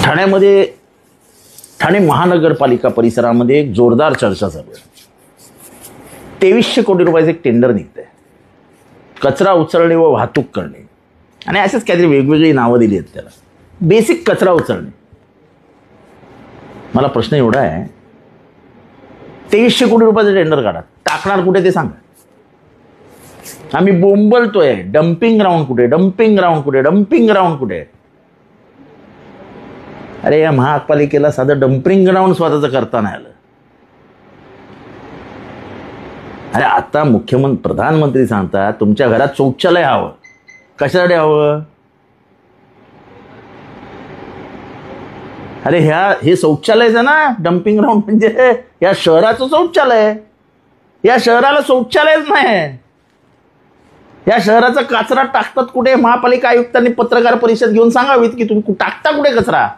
ठाण्यामध्ये ठाणे महानगरपालिका परिसरामध्ये एक जोरदार चर्चा चालू आहे. 2300 कोटी रुपयाचं एक टेंडर निघतंय. कचरा उचलणे व वाहतूक करणे आणि असेच काहीतरी वेगवेगळी नावं दिली आहेत त्याला. बेसिक कचरा उचलणे. मला प्रश्न एवढा आहे, 2300 कोटी रुपयाचं टेंडर काढा, टाकणार कुठे ते सांगा. आम्ही बोंबलतोय डम्पिंग ग्राउंड कुठे, डम्पिंग ग्राउंड कुठे, डम्पिंग ग्राउंड कुठे. अरे या महापालिकेला साधं डम्पिंग ग्राउंड स्वतःचं करता नाही आलं. अरे आता प्रधानमंत्री सांगतात तुमच्या घरात शौचालय हवं. कशासाठी हवं? अरे हे शौचालयच ना डम्पिंग ग्राउंड, म्हणजे या शहराचं शौचालय. या शहराला शौचालयच नाही. या शहराचा कचरा टाकतात कुठे? महापालिका आयुक्तांनी पत्रकार परिषद घेऊन सांगावीत की तुम्ही टाकता कुठे कचरा.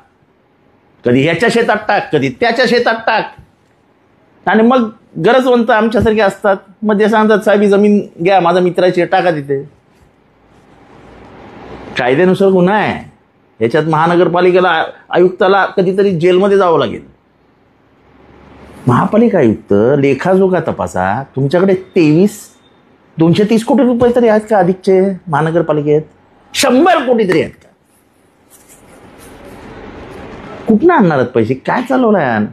कधी ह्याच्या शेतात टाक, कधी त्याच्या शेतात टाक. आणि मग गरजवंत आमच्यासारखे असतात, मग ते सांगतात साहेब ही जमीन घ्या, माझा मित्राची टाका तिथे. कायद्यानुसार गुन्हा आहे. याच्यात महानगरपालिकेला आयुक्ताला कधीतरी जेलमध्ये जावं लागेल. महापालिका आयुक्त लेखाजोखा तपासा. तुमच्याकडे 230 कोटी रुपये तरी आहेत का अधिकचे महानगरपालिकेत? 100 कोटी तरी आहेत का? कुठनं आणणार आहेत पैसे? काय चालवलं आहे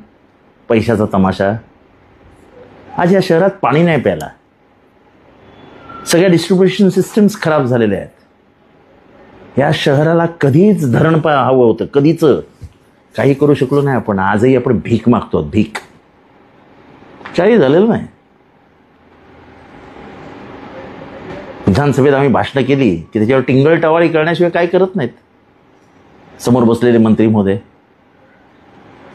पैशाचा तमाशा? आज या शहरात पाणी नाही प्यायला. सगळ्या डिस्ट्रीब्युशन सिस्टम्स खराब झालेल्या आहेत. या शहराला कधीच धरण हवं होतं, कधीच काही करू शकलो नाही आपण. आजही आपण भीक मागतो. भीक काही झालेलं नाही. विधानसभेत आम्ही भाषणं केली की त्याच्यावर टिंगल-टवाळी करण्याशिवाय काही करत नाहीत समोर बसलेले मंत्री महोदय.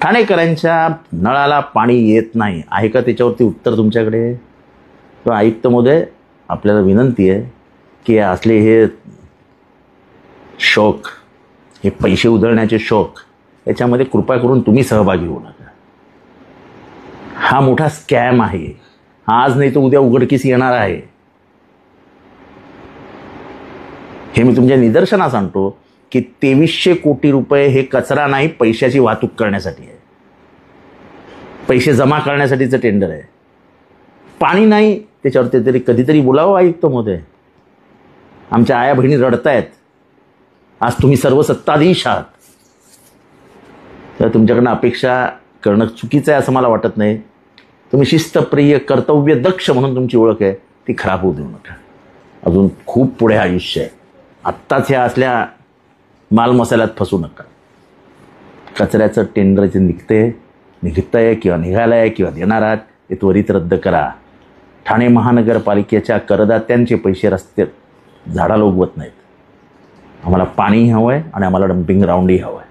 ठाणेकरांच्या नळाला पाणी येत नाही आहे का त्याच्यावरती उत्तर तुमच्याकडे? किंवा आयुक्त महोदय आपल्याला विनंती आहे की असले हे शौक, हे पैसे उधळण्याचे शौक, याच्यामध्ये कृपा करून तुम्ही सहभागी होऊ नका. हा मोठा स्कॅम आहे. आज नाही तर उद्या उघडकीस येणार आहे. हे मी तुमच्या निदर्शनास आणतो की 2300 कोटी रुपये हे कचरा नाही, पैशाची वाहतूक करण्यासाठी आहे. पैसे जमा करण्यासाठीचं टेंडर आहे. पाणी नाही त्याच्यावरती तरी कधीतरी बोलावं आयुक्त महोदय. आमच्या आया बहिणी रडतायत. आज तुम्ही सर्व सत्ताधीश आहात, तर तुमच्याकडनं अपेक्षा करणं चुकीचं आहे असं मला वाटत नाही. तुम्ही शिस्तप्रिय, कर्तव्यदक्ष म्हणून तुमची ओळख आहे, ती खराब होऊ देऊ नका. अजून खूप पुढे आयुष्य आहे. आत्ताच ह्या असल्या मालमसाल्यात फसू नका. कचऱ्याचं टेंडर जे निघतंय किंवा निघालं आहे किंवा देणार आहात ते त्वरित रद्द करा. ठाणे महानगरपालिकेच्या करदात्यांचे पैसे रस्ते झाडाला उगवत नाहीत. आम्हाला पाणीही हवं आहे आणि आम्हाला डम्पिंग ग्राउंडही हवं आहे.